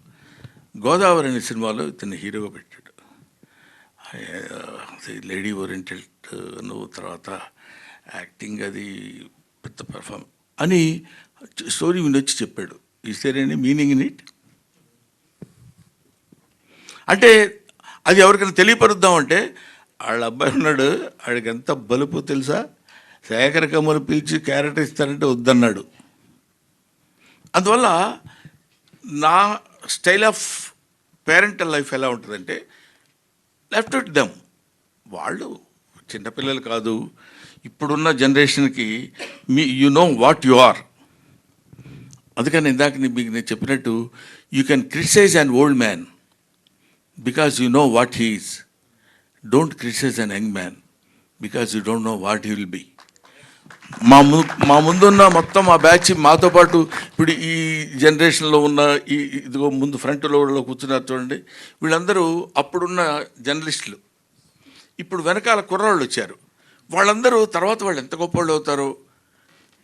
గోదావరి అనే సినిమాలో ఇతన్ని హీరోగా పెట్టాడు. లేడీ ఓరియంటెడ్ నువ్వు, తర్వాత యాక్టింగ్ అది పెద్ద పెర్ఫార్మ్ అని స్టోరీ వినొచ్చి చెప్పాడు. Is there any meaning in it? అంటే అది ఎవరికైనా తెలియపరుద్దామంటే వాళ్ళ అబ్బాయి ఉన్నాడు, వాడికి ఎంత బలుపు తెలుసా, శేఖర్ కమ్ములు పిలిచి క్యారెక్టర్ ఇస్తారంటే వద్దన్నాడు. అందువల్ల నా స్టైల్ ఆఫ్ పేరెంటల్ లైఫ్ ఎలా ఉంటుందంటే లెఫ్ట్ ఇట్ దెమ్. వాళ్ళు చిన్నపిల్లలు కాదు, ఇప్పుడున్న జనరేషన్కి you know what you are. అందుకని ఇందాక మీకు నేను చెప్పినట్టు you can criticize an old man because you know what he is. Don't criticize an young man because you don't know what he will be. మా ముందున్న మొత్తం ఆ బ్యాచ్ మాతో పాటు ఇప్పుడు ఈ జనరేషన్లో ఉన్న ఇదిగో ముందు ఫ్రంట్ లోడ్లో కూర్చున్నారు చూడండి, వీళ్ళందరూ అప్పుడున్న జర్నలిస్టులు. ఇప్పుడు వెనకాల కుర్రాళ్ళు వచ్చారు, వాళ్ళందరూ తర్వాత వాళ్ళు ఎంత గొప్పవాళ్ళు అవుతారో,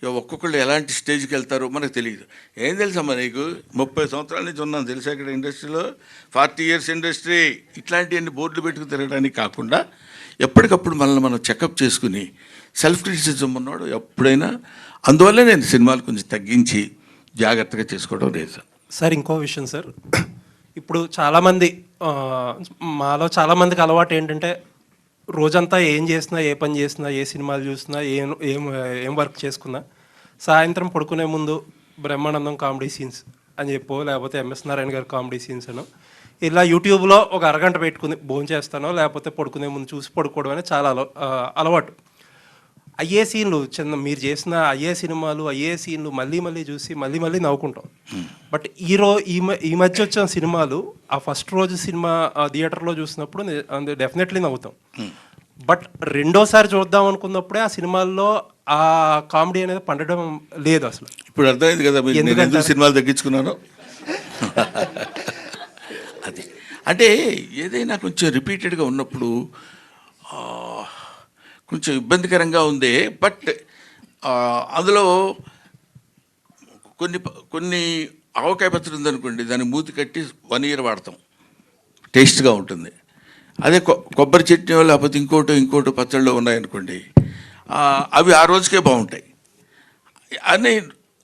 ఒక్కొక్కళ్ళు ఎలాంటి స్టేజ్కి వెళ్తారో మనకు తెలియదు. ఏం తెలుసమ్మా నీకు, 30 సంవత్సరాల నుంచి ఉన్నాను తెలుసా ఇక్కడ ఇండస్ట్రీలో, 40 years ఇండస్ట్రీ, ఇట్లాంటివన్నీ బోర్డులు పెట్టుకుని తిరగడానికి కాకుండా ఎప్పటికప్పుడు మనల్ని మనం చెకప్ చేసుకుని సెల్ఫ్ క్రిటిసిజం ఉన్నాడు ఎప్పుడైనా. అందువల్ల నేను సినిమాలు కొంచెం తగ్గించి జాగ్రత్తగా చేసుకోవడం లేదు సార్. ఇంకో విషయం సార్, ఇప్పుడు చాలామంది మాలో చాలామందికి అలవాటు ఏంటంటే రోజంతా ఏం చేసినా, ఏ పని చేసినా, ఏ సినిమాలు చూసినా, ఏం వర్క్ చేసుకున్నా సాయంత్రం పడుకునే ముందు బ్రహ్మానందం కామెడీ సీన్స్ అని చెప్పో, లేకపోతే ఎంఎస్ నారాయణ గారి కామెడీ సీన్స్ అనో ఇలా యూట్యూబ్లో ఒక అరగంట పెట్టుకుని భోంచేస్తానో లేకపోతే పడుకునే ముందు చూసి పడుకోవడం అనేది చాలా అలవాటు. అయ్యే సీన్లు మీరు చేసిన అయ్యే సినిమాలు అయ్యే సీన్లు మళ్ళీ మళ్ళీ చూసి మళ్ళీ మళ్ళీ నవ్వుకుంటాం. బట్ ఈ మధ్య వచ్చిన సినిమాలు ఆ ఫస్ట్ రోజు సినిమా థియేటర్లో చూసినప్పుడు డెఫినెట్లీ నవ్వుతాం. బట్ రెండోసారి చూద్దాం అనుకున్నప్పుడే ఆ సినిమాల్లో ఆ కామెడీ అనేది పండడం లేదు అసలు. ఇప్పుడు అర్థమైంది కదా నేను ఎందుకు సినిమాలు తగ్గించుకున్నాను. అది అంటే ఏదైనా కొంచెం రిపీటెడ్గా ఉన్నప్పుడు కొంచెం ఇబ్బందికరంగా ఉంది. బట్ అందులో కొన్ని ఆవకాయ పచ్చడి ఉందనుకోండి, దాన్ని మూతి కట్టి 1 year వాడతాం, టేస్ట్గా ఉంటుంది. అదే కొబ్బరి చట్నీ లేకపోతే ఇంకోటి పచ్చళ్ళు ఉన్నాయనుకోండి, అవి ఆ రోజుకే బాగుంటాయి. అని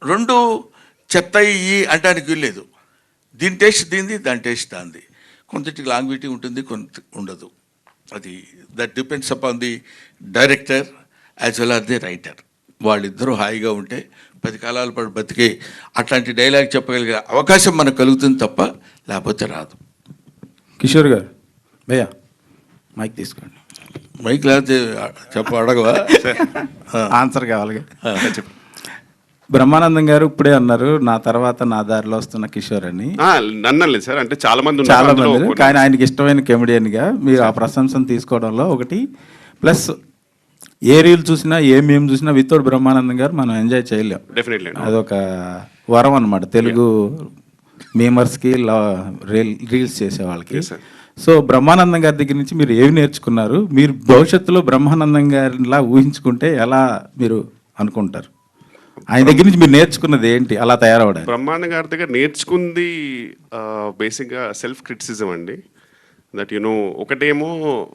2 చెత్త ఇవి అంటానికి లేదు. దీని టేస్ట్ దీనిది, దాని టేస్ట్ దానిది. కొంతటికి లాంగ్విటీ ఉంటుంది, కొంత ఉండదు. అది that depends upon the director as well or the writer. వాళ్ళిద్దరూ హాయిగా ఉంటే 10 కాలాల పాటు బతికే అట్లాంటి డైలాగ్ చెప్పగలిగే అవకాశం మనకు కలుగుతుంది తప్ప లేకపోతే రాదు. కిషోర్ గారు, భయ్యా మైక్ తీసుకోండి. మైక్ లేకపోతే అడగవా? ఆన్సర్ కావాలి. చెప్పు. బ్రహ్మానందం గారు ఇప్పుడే అన్నారు నా తర్వాత నా దారిలో వస్తున్న కిషోర్ అని. నన్నలేదు సార్, అంటే చాలా మంది కానీ ఆయనకి ఇష్టమైన కమెడియన్గా మీరు ఆ ప్రశంసను తీసుకోవడంలో ఒకటి ప్లస్. ఏ రీల్ చూసినా ఏ మేము చూసినా వితౌట్ బ్రహ్మానందం గారు మనం ఎంజాయ్ చేయలేం. డెఫినెట్లీ అదొక వరం అనమాట తెలుగు మేమర్స్కి, రీల్స్ చేసే వాళ్ళకి. సో బ్రహ్మానందం గారి దగ్గర నుంచి మీరు ఏమి నేర్చుకున్నారు? మీరు భవిష్యత్తులో బ్రహ్మానందం గారిలా ఊహించుకుంటే ఎలా మీరు అనుకుంటారు? ఆయన దగ్గర నుంచి మీరు నేర్చుకున్నది ఏంటి అలా తయారవడానికి? బ్రహ్మానంద గారి దగ్గర నేర్చుకుంది బేసిక్గా సెల్ఫ్ క్రిటిసిజం అండి. దట్ ఒకటేమో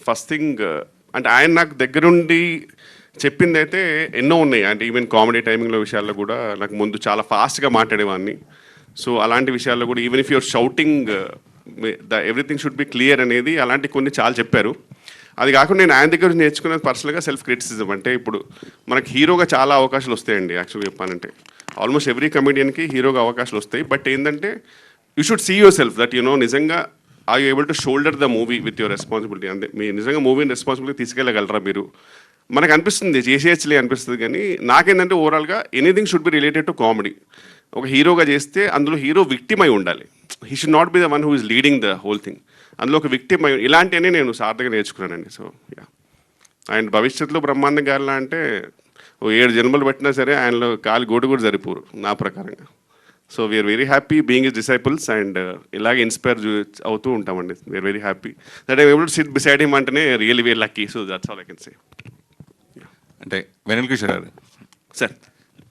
ఫస్ట్ థింగ్ అంటే ఆయన నాకు దగ్గరుండి చెప్పింది అయితే ఎన్నో ఉన్నాయి. అంటే ఈవెన్ కామెడీ టైమింగ్లో విషయాల్లో కూడా నాకు ముందు చాలా ఫాస్ట్గా మాట్లాడేవాడిని. సో అలాంటి విషయాల్లో కూడా even if your shouting everything should be clear అనేది అలాంటి కొన్ని చాలా చెప్పారు. అది కాకుండా నేను ఆయన దగ్గర నేర్చుకున్నది పర్సనల్గా సెల్ఫ్ క్రిటిసిజం. అంటే ఇప్పుడు మనకి హీరోగా చాలా అవకాశాలు వస్తాయండి. యాక్చువల్గా చెప్పానంటే ఆల్మోస్ట్ ఎవ్రీ కమెడియన్కి హీరోగా అవకాశాలు వస్తాయి. బట్ ఏంటంటే you should see yourself that నిజంగా are you able to shoulder the movie with your responsibility. అంటే మీరు నిజంగా మూవీని రెస్పాన్సిబిలిటీ తీసుకెళ్ళగలరా మీరు? మనకు అనిపిస్తుంది చేసేయచ్చులే అనిపిస్తుంది, కానీ నాకేంటంటే ఓవరాల్గా anything should be related to comedy. ఒక హీరోగా చేస్తే అందులో హీరో విక్టిమ్ అయి ఉండాలి. He should not be the one who is leading the whole thing. అందులో ఒక విక్టిమ్ అయి ఇలాంటివన్నీ నేను సార్థగా నేర్చుకున్నానండి. సో యా, అండ్ భవిష్యత్తులో బ్రహ్మాండం గారిలా అంటే 7 జన్మలు పెట్టినా సరే ఆయనలో కాలి గోడు కూడా సరిపోరు నా ప్రకారంగా. So we are very happy being his disciples and ఇలాగే ఇన్స్పైర్ అవుతూ ఉంటామండి. We are very happy that I able to sit beside him అంటేనే really very lucky. So that's all I can say. అంటే వెనల్ కిషోర్ గారు సార్,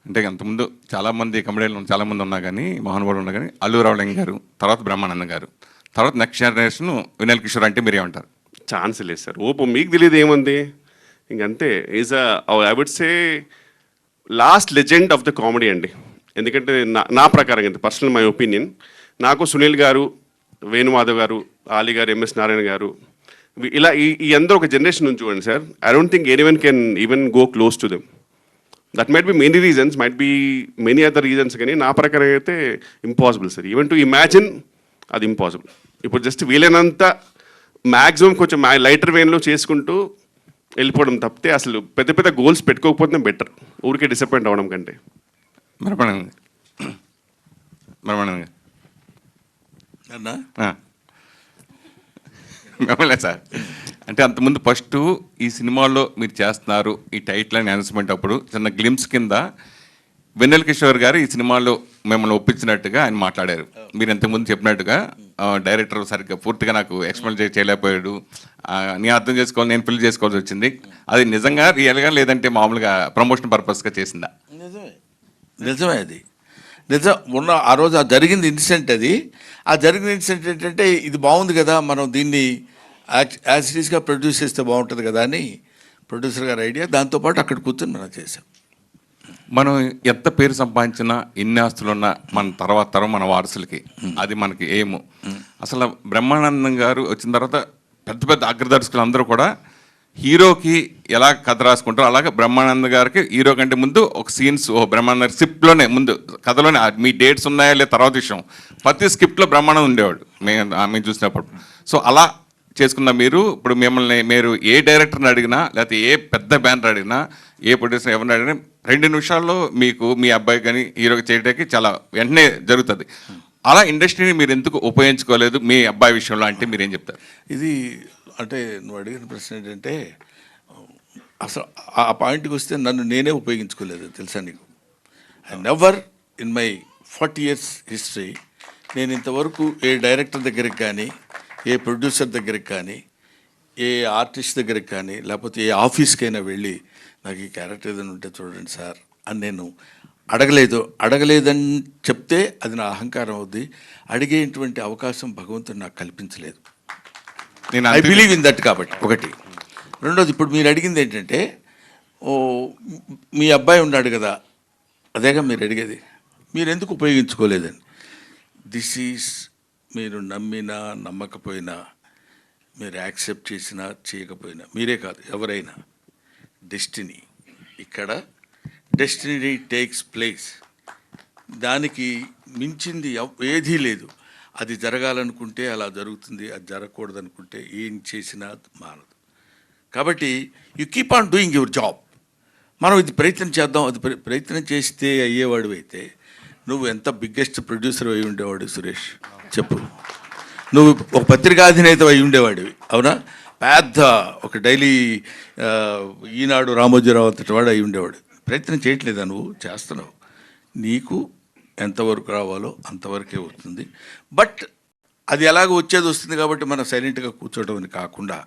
అంటే అంతకుముందు చాలామంది కమెడియన్లు చాలామంది ఉన్నా కానీ మహానుభావులు ఉన్నా కానీ అల్లు రావులింగ గారు, తర్వాత బ్రహ్మానందం గారు, తర్వాత నెక్స్ట్ జనరేషన్ వెనల్ కిషోర్ అంటే మీరేమంటారు? ఛాన్స్ లేదు సార్. మీకు తెలియదు ఏముంది, ఇంకంతే. Is I would say last legend of the comedy అండి. ఎందుకంటే నా ప్రకారం అంతే, పర్సనల్ మై ఒపీనియన్. నాకు సునీల్ గారు, వేణుమాధవ్ గారు, ఆలీ గారు, ఎంఎస్ నారాయణ గారు, ఇలా ఈ అందరూ ఒక జనరేషన్ నుంచి చూడండి sir. I don't think anyone can even go close to them. That might be many reasons, might be many other reasons, కానీ నా ప్రకారం అయితే impossible sir. Even to imagine అది ఇంపాసిబుల్. ఇప్పుడు జస్ట్ వీలైనంత మ్యాక్సిమం కొంచెం లైటర్ వేన్లో చేసుకుంటూ వెళ్ళిపోవడం తప్పితే అసలు పెద్ద పెద్ద గోల్స్ పెట్టుకోకపోతే బెటర్, ఊరికే డిసప్పాయింట్ అవ్వడం కంటే. బ్రహ్మానందం అన్నా మిమ్మల్ని సార్, అంటే అంతకుముందు ఫస్ట్ ఈ సినిమాలో మీరు చేస్తున్నారు ఈ టైటిల్ అని అనౌన్స్మెంట్ అప్పుడు చిన్న గ్లిమ్స్ కింద వెన్నెల కిషోర్ గారు ఈ సినిమాలో మిమ్మల్ని ఒప్పించినట్టుగా ఆయన మాట్లాడారు. మీరు ఇంతకుముందు చెప్పినట్టుగా డైరెక్టర్ సరిగ్గా పూర్తిగా నాకు ఎక్స్ప్లెయిన్ చేయలేకపోయాడు, నేను అర్థం చేసుకోవాలి, నేను ఫిల్ చేసుకోవాల్సి వచ్చింది. అది నిజంగా రియల్గా లేదంటే మామూలుగా ప్రమోషన్ పర్పస్గా చేసిందా? నిజమే అది నిజం. ఆ రోజు ఆ జరిగింది ఇన్సిడెంట్ అది. ఆ జరిగిన ఇన్సిడెంట్ ఏంటంటే ఇది బాగుంది కదా, మనం దీన్ని యాజ్ సిరీస్గా ప్రొడ్యూస్ చేస్తే బాగుంటుంది కదా అని ప్రొడ్యూసర్ గారి ఐడియా. దాంతోపాటు అక్కడ కూర్చొని మనం చేసాం. మనం ఎంత పేరు సంపాదించినా ఎన్ని ఆస్తులున్నా మన తర్వాత తరం మన వారసులకి అది మనకి ఏమో. అసలు బ్రహ్మానందం గారు వచ్చిన తర్వాత పెద్ద పెద్ద అగ్రదర్శకులు అందరూ కూడా హీరోకి ఎలా కథ రాసుకుంటారో అలాగే బ్రహ్మానంద గారికి హీరో కంటే ముందు ఒక సీన్స్ బ్రహ్మానంద గారి స్క్రిప్ట్లోనే ముందు కథలోనే మీ డేట్స్ ఉన్నాయా లేదా తర్వాత విషయం, ప్రతి స్క్రిప్ట్లో బ్రహ్మానందం ఉండేవాడు మేము చూసినప్పుడు. సో అలా చేసుకున్న మీరు ఇప్పుడు మీరు ఏ డైరెక్టర్ని అడిగినా లేకపోతే ఏ పెద్ద బ్యానర్ అడిగినా ఏ ప్రొడ్యూసర్ ఎవరిని అడిగినా 2 నిమిషాల్లో మీకు మీ అబ్బాయి కానీ హీరోకి చేయడానికి చాలా వెంటనే జరుగుతుంది. అలా ఇండస్ట్రీని మీరు ఎందుకు ఉపయోగించుకోలేదు మీ అబ్బాయి విషయంలో అంటే మీరు ఏం చెప్తారు? ఇది అంటే నువ్వు అడిగిన ప్రశ్న ఏంటంటే అసలు ఆ పాయింట్కి వస్తే నన్ను నేనే ఉపయోగించుకోలేదు తెలుసా నీకు. I never in my 40 years history నేను ఇంతవరకు ఏ డైరెక్టర్ దగ్గరికి కానీ, ఏ ప్రొడ్యూసర్ దగ్గరికి కానీ, ఏ ఆర్టిస్ట్ దగ్గరికి కానీ, లేకపోతే ఏ ఆఫీస్కైనా వెళ్ళి నాకు ఈ క్యారెక్టర్ ఏదైనా ఉంటే చూడండి సార్ అని నేను అడగలేదని చెప్తే అది నా అహంకారం అవుద్ది. అడిగేటువంటి అవకాశం భగవంతుడు నాకు కల్పించలేదు. I believe in that. కాబట్టి ఒకటి. రెండోది, ఇప్పుడు మీరు అడిగింది ఏంటంటే మీ అబ్బాయి ఉన్నాడు కదా, అదేగా మీరు అడిగేది, మీరు ఎందుకు ఉపయోగించుకోలేదని. దిస్ ఈజ్ మీరు నమ్మినా నమ్మకపోయినా, మీరు యాక్సెప్ట్ చేసినా చేయకపోయినా, మీరే కాదు ఎవరైనా, డెస్టినీ. ఇక్కడ డెస్టినీ టేక్స్ ప్లేస్. దానికి మించింది ఏదీ లేదు. అది జరగాలనుకుంటే అలా జరుగుతుంది, అది జరగకూడదు అనుకుంటే ఏం చేసినా మానదు. కాబట్టి you keep on doing your job. మనం ఇది ప్రయత్నం చేద్దాం, అది ప్రయత్నం చేస్తే అయ్యేవాడు అయితే నువ్వు ఎంత బిగ్గెస్ట్ ప్రొడ్యూసర్ అయి ఉండేవాడు సురేష్ చెప్పు. నువ్వు ఒక పత్రికాధినేత అయి ఉండేవాడివి, అవునా? పెద్ద ఒక డైలీ ఈనాడు రామోజీరావు అంతటి వాడు అయి ఉండేవాడు. ప్రయత్నం చేయట్లేదా? నువ్వు చేస్తున్నావు. నీకు ఎంతవరకు రావాలో అంతవరకే వస్తుంది. బట్ అది ఎలాగో వచ్చేది వస్తుంది కాబట్టి మనం సైలెంట్గా కూర్చోవడం అని కాకుండా,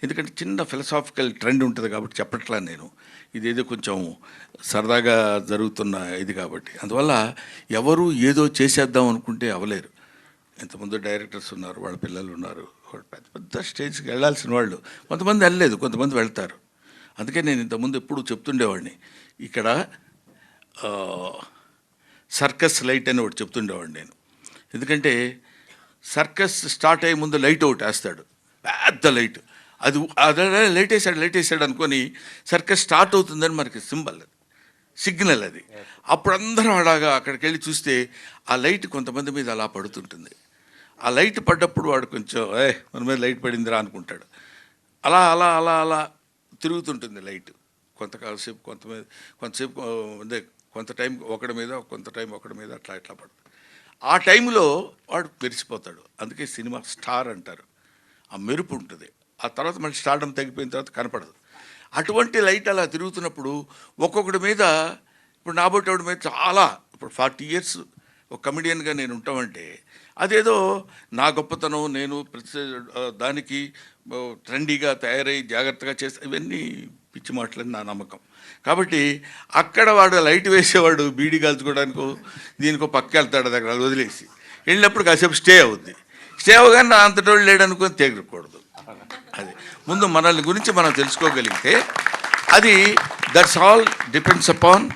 ఎందుకంటే చిన్న ఫిలసాఫికల్ ట్రెండ్ ఉంటుంది కాబట్టి చెప్పట్లా నేను, ఇదేదో కొంచెం సరదాగా జరుగుతున్న ఇది కాబట్టి. అందువల్ల ఎవరు ఏదో చేసేద్దాం అనుకుంటే అవలేరు. ఎంతమంది డైరెక్టర్స్ ఉన్నారు, వాళ్ళ పిల్లలు ఉన్నారు, వాళ్ళు పెద్ద పెద్ద స్టేజ్కి వెళ్ళాల్సిన వాళ్ళు. కొంతమంది వెళ్ళలేదు, కొంతమంది వెళ్తారు. అందుకే నేను ఇంతకుముందు ఎప్పుడు చెప్తుండేవాడిని, ఇక్కడ సర్కస్ లైట్ అని ఒకటి చెప్తుండేవాడిని నేను. ఎందుకంటే సర్కస్ స్టార్ట్ అయ్యే ముందు లైట్ ఒకటి వేస్తాడు, పెద్ద లైట్. అది అదే లైట్ వేసాడు అనుకొని సర్కస్ స్టార్ట్ అవుతుందని మనకి సింబల్, అది సిగ్నల్. అది అప్పుడు అందరం అలాగా అక్కడికి వెళ్ళి చూస్తే ఆ లైట్ కొంతమంది మీద అలా పడుతుంటుంది. ఆ లైట్ పడ్డప్పుడు వాడు కొంచెం మన మీద లైట్ పడిందిరా అనుకుంటాడు. అలా అలా అలా అలా తిరుగుతుంటుంది లైట్ కొంతసేపు, కొంతసేపు అదే కొంత టైం ఒకటి మీద, కొంత టైం ఒకటి మీద, అట్లా ఇట్లా పడుతుంది. ఆ టైంలో వాడు మెరిసిపోతాడు. అందుకే సినిమా స్టార్ అంటారు. ఆ మెరుపు ఉంటుంది. ఆ తర్వాత మళ్ళీ స్టార్డమ్ తగ్గిపోయిన తర్వాత కనపడదు. అటువంటి లైట్ అలా తిరుగుతున్నప్పుడు ఒక్కొక్కటి మీద, ఇప్పుడు నాబోటోడి మీద చాలా, ఇప్పుడు 40 years ఒక కమెడియన్గా నేను ఉంటామంటే అదేదో నా గొప్పతనం, నేను ప్రతి దానికి ట్రెండీగా తయారై జాగ్రత్తగా చేస్తే, ఇవన్నీ పిచ్చి మాటలని నా నమ్మకం. కాబట్టి అక్కడ వాడు లైట్ వేసేవాడు బీడీ కాల్చుకోవడానికో దీనికో పక్క వెళ్తాడు, దగ్గర అది వదిలేసి వెళ్ళినప్పుడు కాసేపు స్టే అవుద్ది. స్టే అవగానే నా అంతటోళ్ళు లేడనుకొని తెగకూడదు. అది ముందు మనల్ని గురించి మనం తెలుసుకోగలిగితే, అది దట్స్ ఆల్ డిపెండ్స్ అపాన్